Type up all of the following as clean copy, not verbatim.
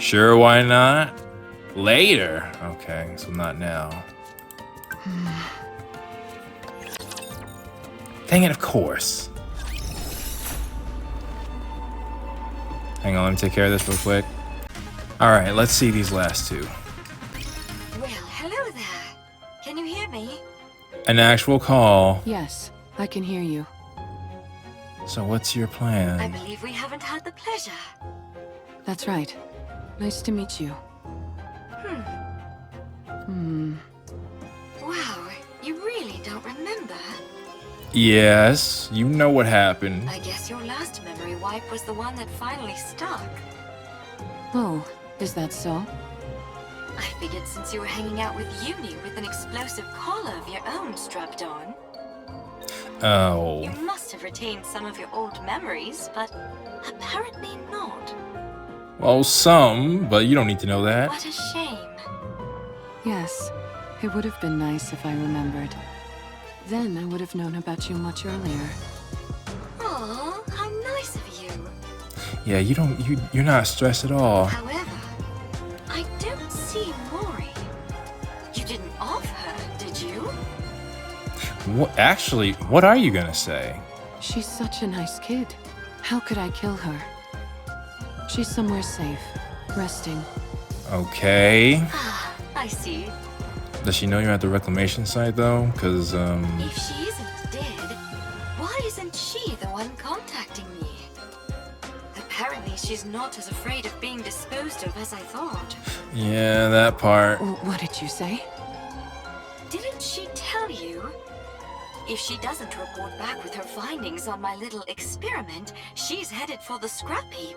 Sure, why not? Later. Okay, so not now. Dang it, of course. Hang on, let me take care of this real quick. Alright, let's see these last two. Well, hello there. Can you hear me? An actual call. Yes, I can hear you. So what's your I plan? believe we haven't had the pleasure. That's right. Nice to meet you. Wow, you really don't remember? Yes, you know what happened. I guess your last memory wipe was the one that finally stuck. Oh, is that so? I figured since you were hanging out with Uni with an explosive collar of your own strapped on, Oh. you must have retained some of your old memories, but apparently not. Well, some, but you don't need to know that. What a shame. Yes, it would have been nice if I remembered. Then I would have known about you much earlier. Aw, how nice of you. Yeah, you're not stressed at all. However, I don't see Mori. You didn't off her, did you? What, actually, what are you gonna say? She's such a nice kid. How could I kill her? She's somewhere safe, resting. Okay. Ah, I see. Does she know you're at the reclamation site though? Cause If she isn't dead, why isn't she the one contacting me? Apparently she's not as afraid of being disposed of as I thought. yeah, that part. What did you say? Didn't she tell you? If she doesn't report back with her findings on my little experiment, she's headed for the scrap heap.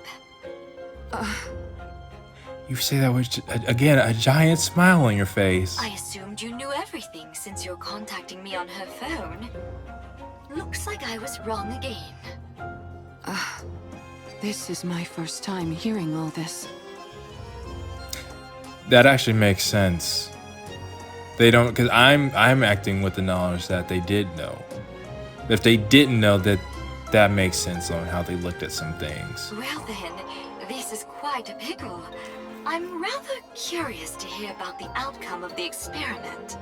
You say that with again a giant smile on your face. I assumed you knew everything since you're contacting me on her phone. Looks like I was wrong again. This is my first time hearing all this. That actually makes sense. They don't, cause I'm acting with the knowledge that they did know. If they didn't know, that makes sense on how they looked at some things. Well then, this is quite a pickle. I'm rather curious to hear about the outcome of the experiment.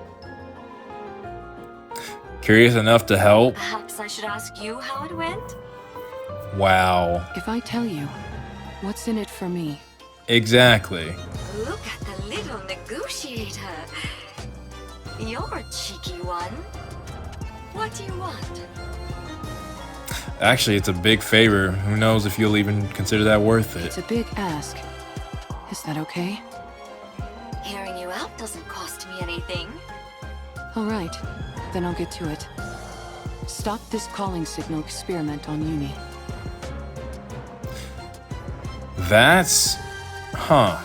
Curious enough to help? Perhaps I should ask you how it went? Wow. If I tell you, what's in it for me? Exactly. Look at the little negotiator. You're a cheeky one. What do you want? Actually, it's a big favor. Who knows if you'll even consider that worth It's it. a big ask. Is that okay? Hearing you out doesn't cost me anything. All right, then I'll get to it. Stop this calling signal experiment on Uni. That's... Huh.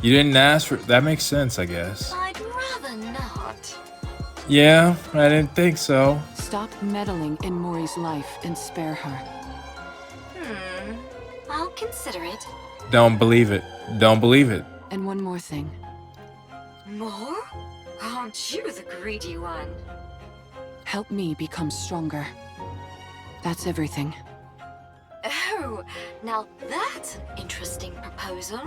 You didn't ask for... That makes sense, I guess. I'd rather not. Yeah, I didn't think so. Stop meddling in Mori's life and spare her. I'll consider it. Don't believe it. Don't believe it. And one more thing. More? Aren't you the greedy one? Help me become stronger. That's everything. Oh, now that's an interesting proposal.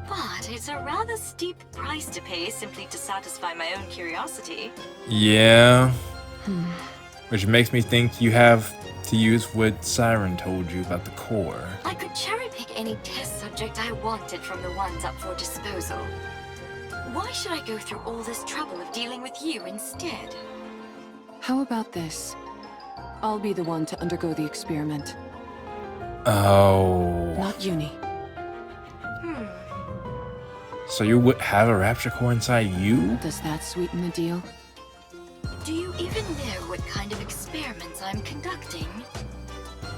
But it's a rather steep price to pay simply to satisfy my own curiosity. Yeah. Which makes me think you have to use what Siren told you about the core. I could cherry pick any test subject I wanted from the ones up for disposal. Why should I go through all this trouble of dealing with you instead? How about this? I'll be the one to undergo the experiment. Oh. Not Uni. So you would have a rapture core inside you? Does that sweeten the deal? Do you even know what kind of experiments I'm conducting?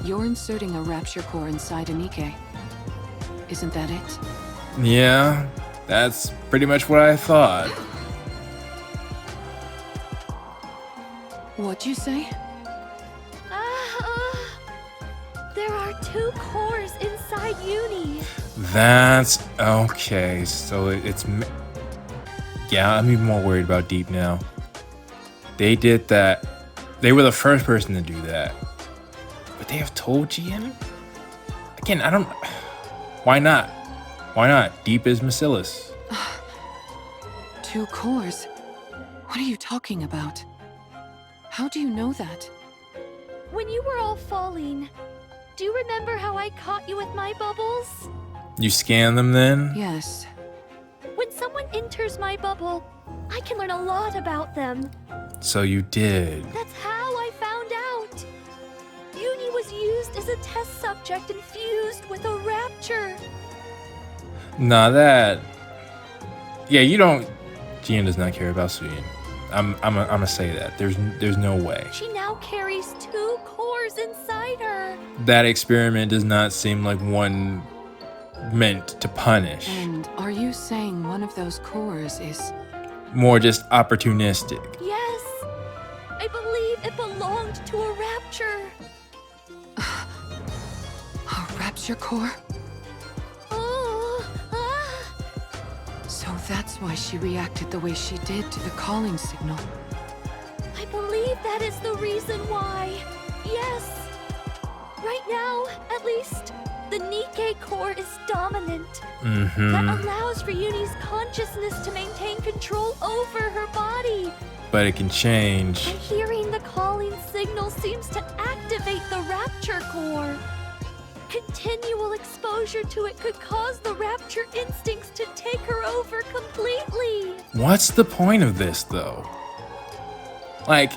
You're inserting a rapture core inside a Nikke. Isn't that it? Yeah, that's pretty much what I thought. What'd you say? There are 2 cores inside Uni. That's okay. So it's yeah. I'm even more worried about Deep now. They did that. They were the first person to do that. But they have told Jien? Again, I don't. Why not? Why not? Deep as Bacillus. 2 cores? What are you talking about? How do you know that? When you were all falling, do you remember how I caught you with my bubbles? You scan them then? Yes. When someone enters my bubble, I can learn a lot about them. So you did. That's how I found out. Uni was used as a test subject and fused with a rapture. Nah, that. Yeah, you don't. Jien does not care about Siren. I'm gonna say that. There's no way. She now carries 2 cores inside her. That experiment does not seem like one meant to punish. And are you saying one of those cores is... More just opportunistic. Yes. I believe it belonged to a rapture. a rapture core? Oh, ah. So that's why she reacted the way she did to the calling signal. I believe that is the reason why. Yes. Right now, at least, the Nikke core is dominant. That allows for Uni's consciousness to maintain control over her body. But it can change. And hearing the calling signal seems to activate the rapture core. Continual exposure to it could cause the rapture instincts to take her over completely. What's the point of this, though? Like,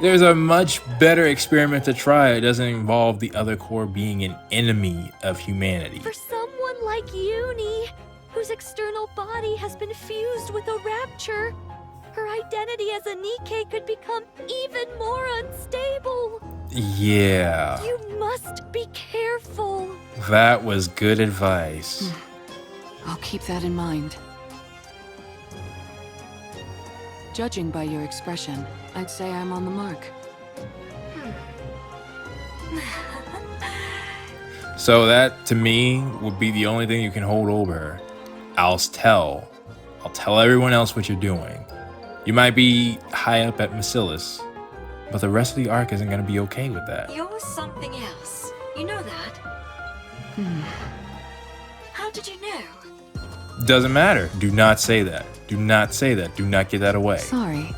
there's a much better experiment to try. It doesn't involve the other core being an enemy of humanity. For someone like Uni, whose external body has been fused with a rapture, her identity as a Nikke could become even more unstable. Yeah. You must be careful. That was good advice. I'll keep that in mind. Judging by your expression, I'd say I'm on the mark. So that, to me, would be the only thing you can hold over her. I'll tell everyone else what you're doing. You might be high up at Bacillus, but the rest of the arc isn't going to be okay with that. You're something else. You know that? How did you know? Doesn't matter. Do not say that. Do not say that. Do not give that away. Sorry,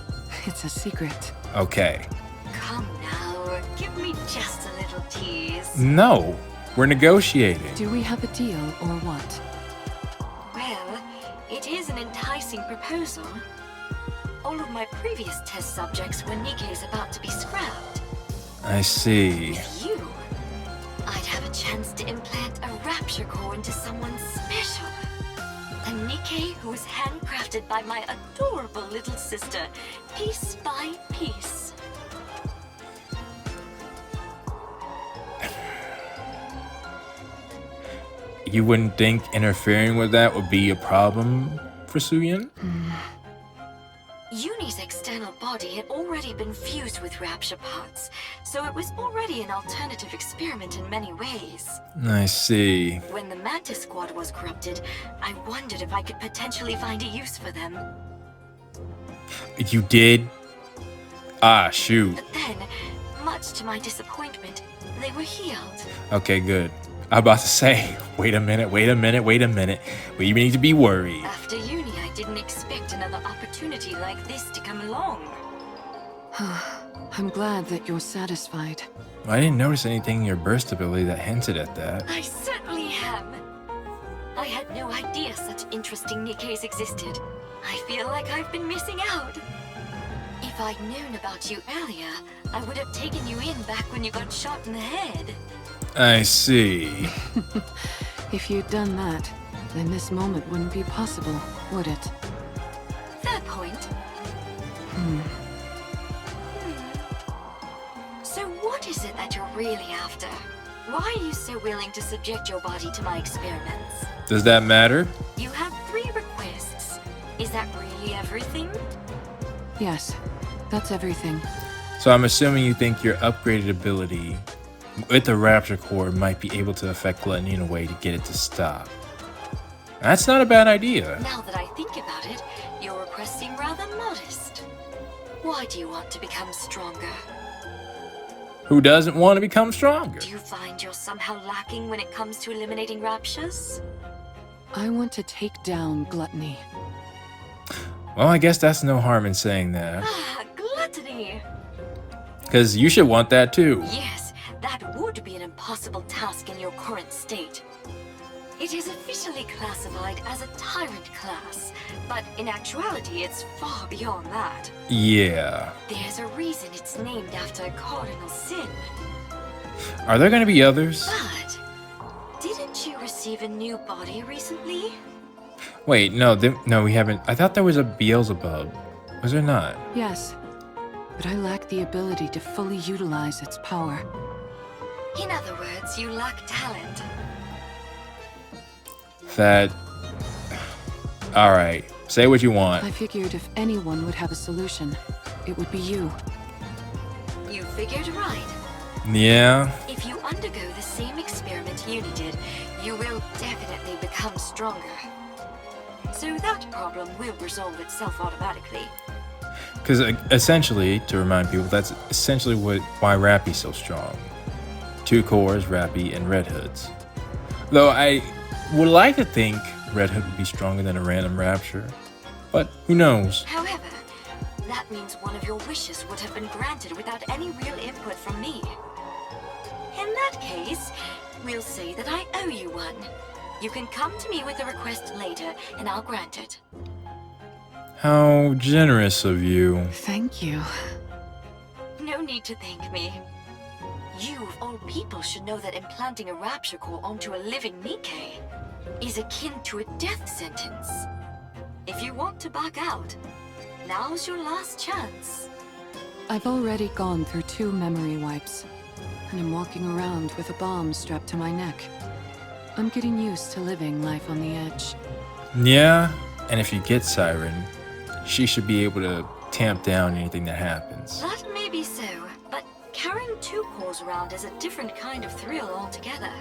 it's a secret. Okay. Come now, give me just a little tease. No, we're negotiating. Do we have a deal or what? Well, it is an enticing proposal. All of my previous test subjects were Nikke's about to be scrapped. I see. With you, I'd have a chance to implant a rapture core into someone special. A Nikke who was handcrafted by my adorable little sister, piece by piece. You wouldn't think interfering with that would be a problem for Siren? Uni's external body had already been fused with rapture parts, so it was already an alternative experiment in many ways. I see. When the Mantis Squad was corrupted, I wondered if I could potentially find a use for them. You did? Ah, shoot. But then, much to my disappointment, they were healed. Okay, good. I'm about to say, wait a minute. We need to be worried. After Uni, I didn't expect another opportunity like this to come along. I'm glad that you're satisfied. I didn't notice anything in your burst ability that hinted at that. I certainly am. I had no idea such interesting Nikkes existed. I feel like I've been missing out. If I'd known about you earlier, I would have taken you in back when you got shot in the head. I see. If you'd done that, then this moment wouldn't be possible, would it? Fair point. So what is it that you're really after? Why are you so willing to subject your body to my experiments? Does that matter? You have 3 requests. Is that really everything? Yes, that's everything. So I'm assuming you think your upgraded ability with the Rapture Core might be able to affect Gluttony in a way to get it to stop. That's not a bad idea. Now that I think about it, your requests seem rather modest. Why do you want to become stronger? Who doesn't want to become stronger? Do you find you're somehow lacking when it comes to eliminating raptures? I want to take down gluttony. Well, I guess that's no harm in saying that. Ah, gluttony! Because you should want that too. Yes, that would be an impossible task in your current state. It is officially classified as a tyrant class, but in actuality it's far beyond that. Yeah. There's a reason it's named after a cardinal sin. Are there going to be others? But didn't you receive a new body recently? Wait, no, no, we haven't. I thought there was a Beelzebub. Was there not? Yes, but I lack the ability to fully utilize its power. In other words, you lack talent. That... Alright, say what you want. I figured if anyone would have a solution, it would be you. You figured right. Yeah? If you undergo the same experiment Uni did, you will definitely become stronger. So that problem will resolve itself automatically. Because essentially, to remind people, that's essentially why Rappy's so strong. 2 cores, Rappy, and Red Hoods. Though I would like to think Red Hood would be stronger than a random Rapture, but who knows? However, that means one of your wishes would have been granted without any real input from me. In that case, we'll say that I owe you one. You can come to me with a request later, and I'll grant it. How generous of you. Thank you. No need to thank me. You, of all people, should know that implanting a Rapture core onto a living Nikke is akin to a death sentence. If you want to back out, now's your last chance. I've already gone through 2 memory wipes, and I'm walking around with a bomb strapped to my neck. I'm getting used to living life on the edge. Yeah, and if you get Siren, she should be able to tamp down anything that happens. That may be so, but carrying 2 cores around is a different kind of thrill altogether.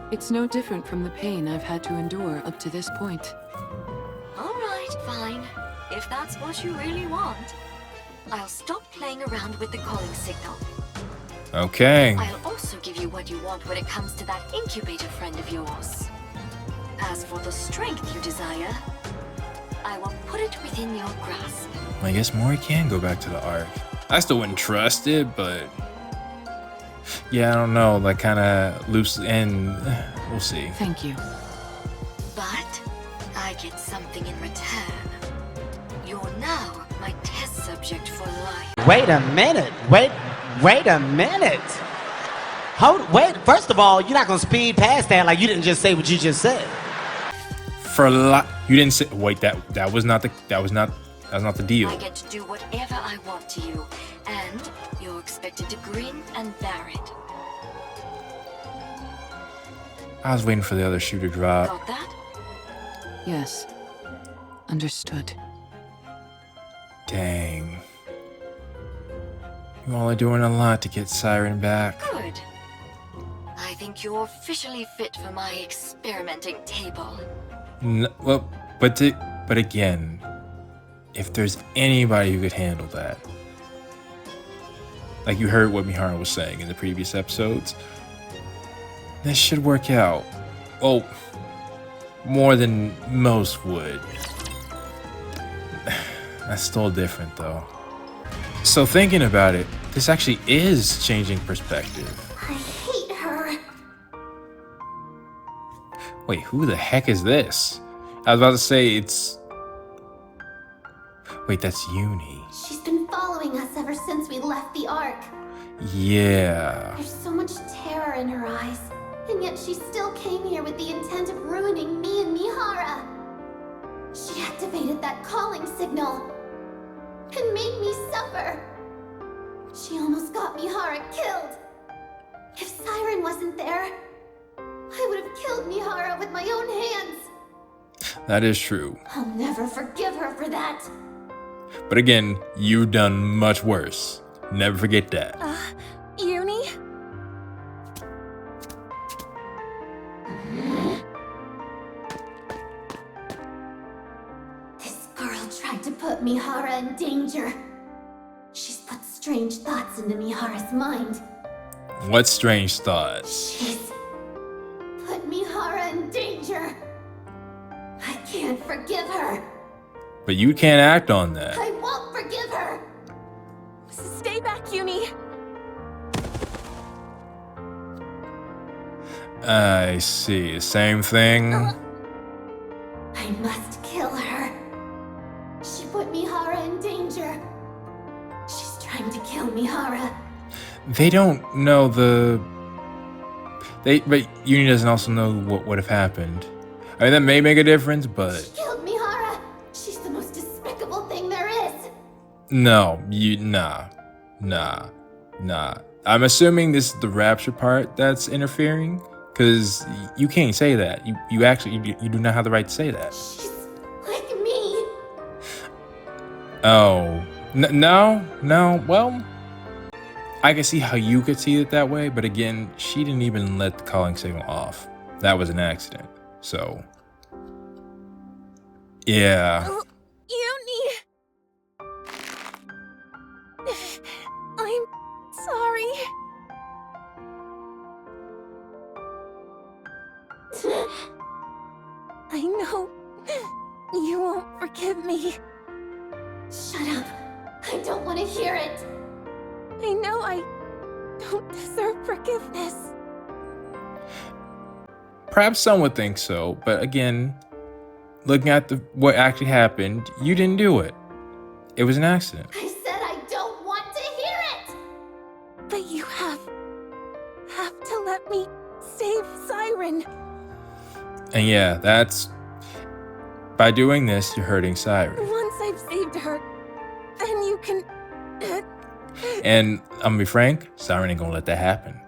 It's no different from the pain I've had to endure up to this point. Alright, fine. If that's what you really want. I'll stop playing around with the calling signal. Okay. I'll also give you what you want when it comes to that incubator friend of yours. As for the strength you desire, I will put it within your grasp. I guess Mori can go back to the Ark. I still wouldn't trust it, but... yeah, I don't know, like kinda loose and... we'll see. Thank you. But I get something in return. You're now my test subject for life. Wait a minute. Wait a minute. Wait, first of all, you're not gonna speed past that like you didn't just say what you just said. You didn't say... wait, that was not the deal. I get to do whatever I want to you, and you're expected to grin and bear it. I was waiting for the other shoe to drop. Got that? Yes. Understood. Dang. You all are doing a lot to get Siren back. Good. I think you're officially fit for my experimenting table. Well, but again, if there's anybody who could handle that, like you heard what Mihara was saying in the previous episodes, this should work out. Well, more than most would. That's still different though. So thinking about it, this actually is changing perspective. I hate her. Wait, who the heck is this? I was about to say it's... wait, that's Uni. She's been following us ever since we left the Ark. Yeah. There's so much terror in her eyes, and yet she still came here with the intent of ruining me and Mihara. She activated that calling signal and made me suffer. She almost got Mihara killed. If Siren wasn't there, I would have killed Mihara with my own hands. That is true. I'll never forgive her for that. But again, you've done much worse. Never forget that. Uni? This girl tried to put Mihara in danger. She's put strange thoughts into Mihara's mind. What strange thoughts? She's put Mihara in danger. I can't forgive her. But you can't act on that. I won't forgive her. Stay back, Uni. I see. Same thing. I must kill her. She put Mihara in danger. She's trying to kill Mihara. They don't know the... But Uni doesn't also know what would have happened. I mean, that may make a difference, She but... killed Mihara. She's the most despicable thing there is. No, nah. I'm assuming this is the rapture part that's interfering, because you can't say that. You actually do not have the right to say that. She's like me. Oh, no. Well, I can see how you could see it that way, but again, she didn't even let the calling signal off. That was an accident. So, yeah. Uni! I'm sorry. I know you won't forgive me. Shut up. I don't want to hear it. I know I don't deserve forgiveness. Perhaps some would think so, but again, looking at what actually happened, you didn't do it. It was an accident. I said I don't want to hear it. But you have to let me save Siren. And yeah, that's... By doing this, you're hurting Siren. Once I've saved her, then you can... And I'm gonna be frank, Siren ain't gonna let that happen.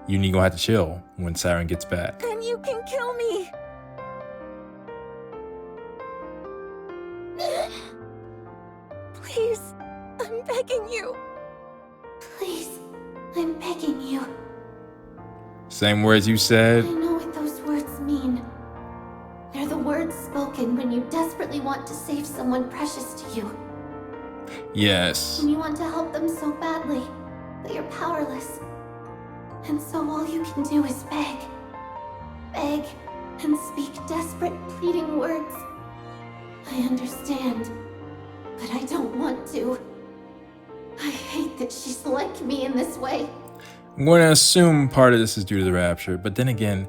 You need gonna have to chill when Siren gets back. Then you can kill me. Please, I'm begging you. Please, I'm begging you. Same words you I said. know what those words mean. They're the words spoken when you desperately want to save someone precious to you. Yes. When you want to help them so badly, but you're powerless. And so all you can do is beg. Beg and speak desperate, pleading words. I understand, but I don't want to. I hate that she's like me in this way. I'm going to assume part of this is due to the rapture, but then again,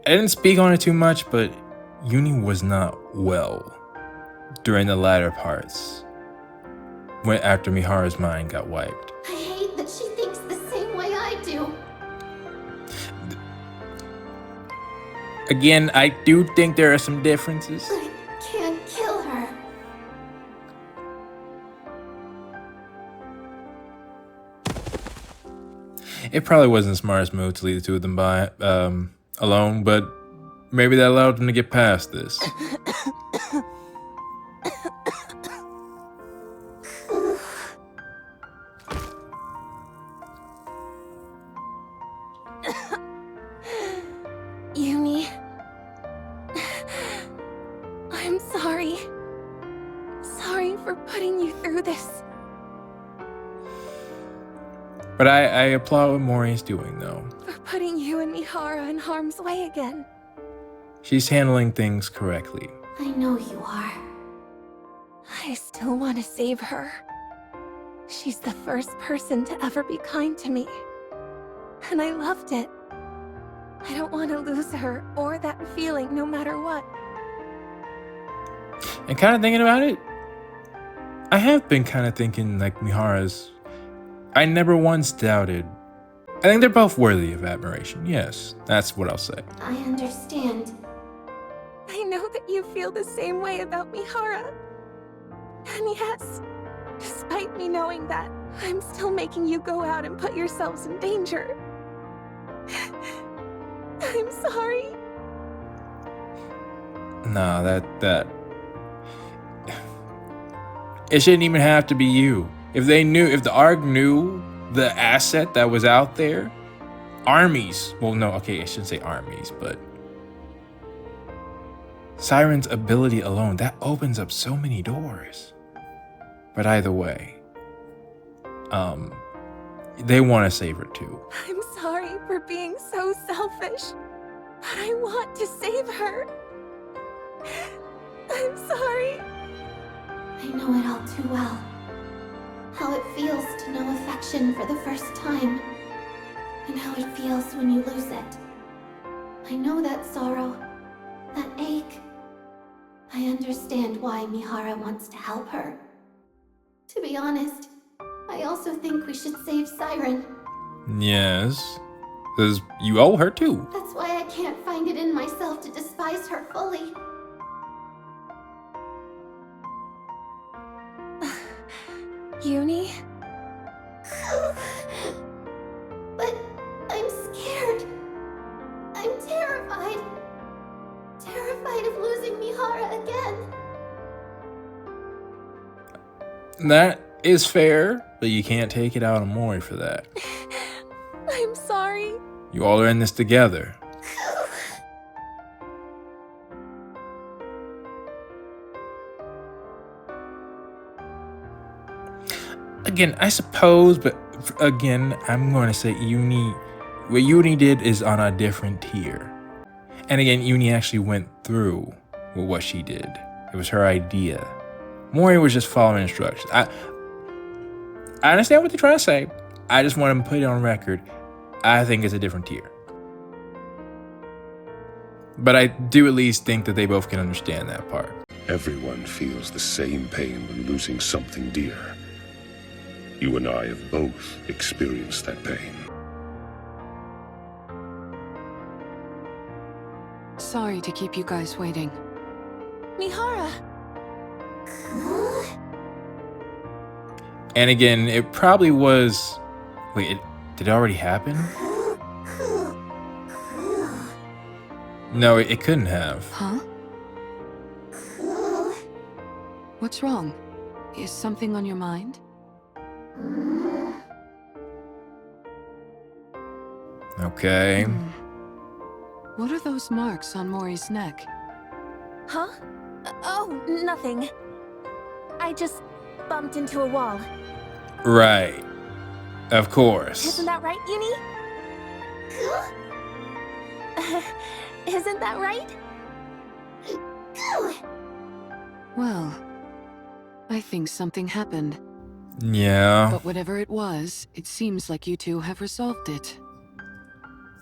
I didn't speak on it too much, but Uni was not well during the latter parts, when after Mihara's mind got wiped. I hate that she thinks the same way I do. Again, I do think there are some differences. I can't kill her. It probably wasn't the smartest move to leave the two of them alone, but maybe that allowed them to get past this. Uni, I'm sorry. Sorry for putting you through this. But I applaud what Mori's doing, though. For putting you and Mihara in harm's way again. She's handling things correctly. I know you are. I still want to save her. She's the first person to ever be kind to me. And I loved it. I don't want to lose her or that feeling no matter what. And kind of thinking about it, I have been kind of thinking like Mihara's. I never once doubted. I think they're both worthy of admiration. Yes, that's what I'll say. I understand. I know that you feel the same way about Mihara. And yes, despite me knowing that, I'm still making you go out and put yourselves in danger. I'm sorry. Nah, that... It shouldn't even have to be you. If the ARG knew the asset that was out there, armies, well, no, okay, I shouldn't say armies, but Siren's ability alone, that opens up so many doors. But either way, they want to save her too. I'm sorry for being so selfish, but I want to save her. I'm sorry. I know it all too well. How it feels to know affection for the first time, and how it feels when you lose it. I know that sorrow, that ache. I understand why Mihara wants to help her. To be honest, I also think we should save Siren. Yes, because you owe her too. That's why I can't find it in myself to despise her fully. Uni? But I'm scared. I'm terrified. Terrified of losing Mihara again. That is fair, but you can't take it out on Mori for that. I'm sorry. You all are in this together. Again, I suppose, but again, I'm going to say what Uni did is on a different tier. And again, Uni actually went through with what she did. It was her idea. Mori was just following instructions. I understand what they're trying to say. I just want to put it on record. I think it's a different tier. But I do at least think that they both can understand that part. Everyone feels the same pain when losing something dear. You and I have both experienced that pain. Sorry to keep you guys waiting. Mihara! And again, it probably was... Wait, did it already happen? No, it couldn't have. Huh? What's wrong? Is something on your mind? Okay. What are those marks on Mori's neck? Huh? Oh, nothing. I just bumped into a wall. Right. Of course. Isn't that right, Uni? Isn't that right? Well, I think something happened. Yeah. But whatever it was, it seems like you two have resolved it.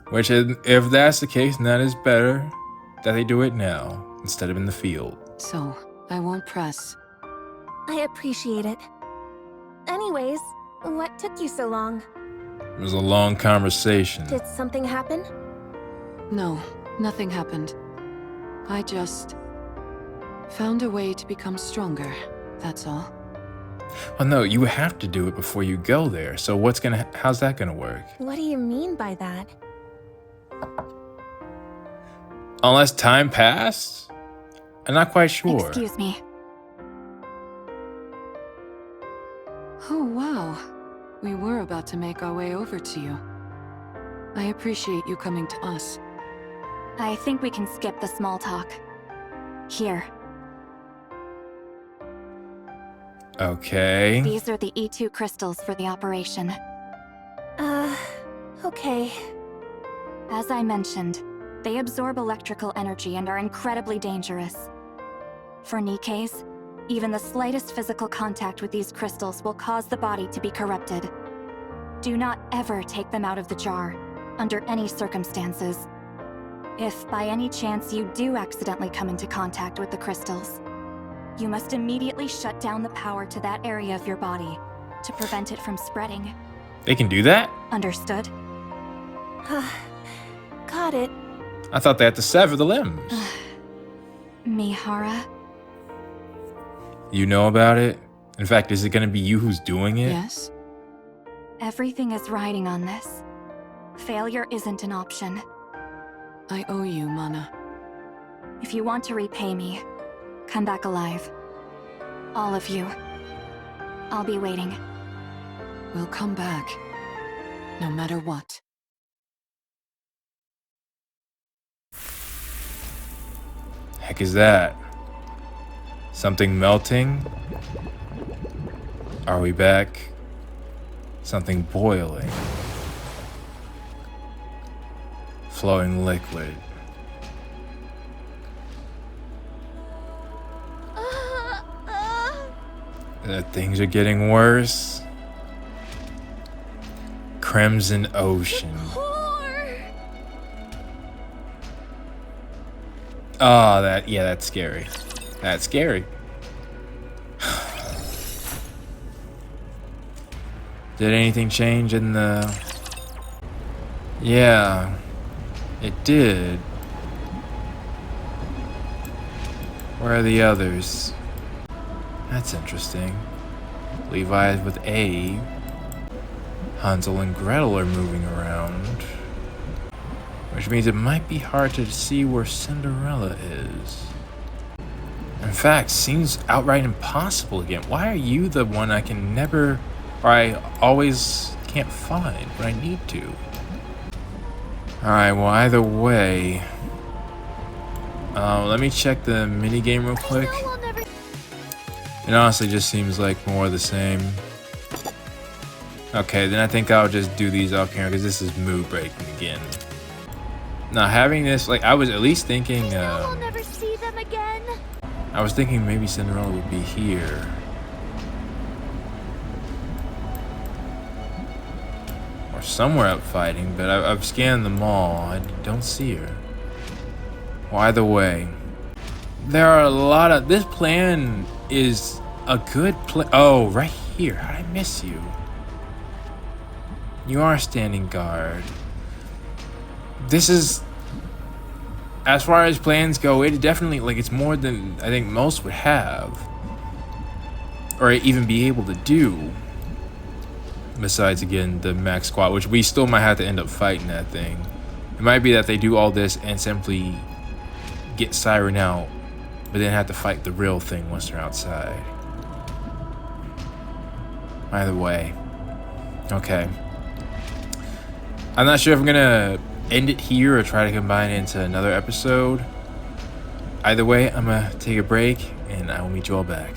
Which, if that's the case, then that is better that they do it now instead of in the field. So, I won't press. I appreciate it. Anyways, what took you so long? It was a long conversation. Did something happen? No, nothing happened. I just found a way to become stronger, that's all. Well, no, you have to do it before you go there. So how's that gonna work? What do you mean by that? Unless time passed? I'm not quite sure. Excuse me. Oh, wow. We were about to make our way over to you. I appreciate you coming to us. I think we can skip the small talk. Here. Okay. These are the E2 crystals for the operation. Okay. As I mentioned, they absorb electrical energy and are incredibly dangerous. For Nikke's, even the slightest physical contact with these crystals will cause the body to be corrupted. Do not ever take them out of the jar, under any circumstances. If by any chance you do accidentally come into contact with the crystals, you must immediately shut down the power to that area of your body to prevent it from spreading. They can do that? Understood? Got it. I thought they had to sever the limbs. Mihara? You know about it? In fact, is it gonna be you who's doing it? Yes? Everything is riding on this. Failure isn't an option. I owe you, Mana. If you want to repay me, come back alive. All of you. I'll be waiting. We'll come back. No matter what. Heck is that? Something melting? Are we back Something boiling. Flowing liquid. Things are getting worse. Crimson Ocean. Oh, that's scary. That's scary. Did anything change in the... Yeah, it did. Where are the others? That's interesting. Levi is with A. Hansel and Gretel are moving around. Which means it might be hard to see where Cinderella is. In fact, seems outright impossible again. Why are you the one I can never, or I always can't find when I need to? Alright, well, either way. Let me check the minigame real quick. It honestly just seems like more of the same. Okay, then I think I'll just do these off camera because this is mood breaking again. Now having this, like, I was at least thinking, I'll never see them again. I was thinking maybe Cinderella would be here. Or somewhere up fighting, but I've scanned them all. I don't see her. Well, either way, there are a lot of... This plan is a good plan. Oh, right here. How did I miss you? You are standing guard. This is... As far as plans go, it definitely... Like, it's more than I think most would have. Or even be able to do. Besides, again, the max squad, which we still might have to end up fighting that thing. It might be that they do all this and simply get Siren out, but then have to fight the real thing once they're outside. Either way. Okay. I'm not sure if I'm gonna end it here or try to combine it into another episode. Either way, I'm gonna take a break and I will meet you all back.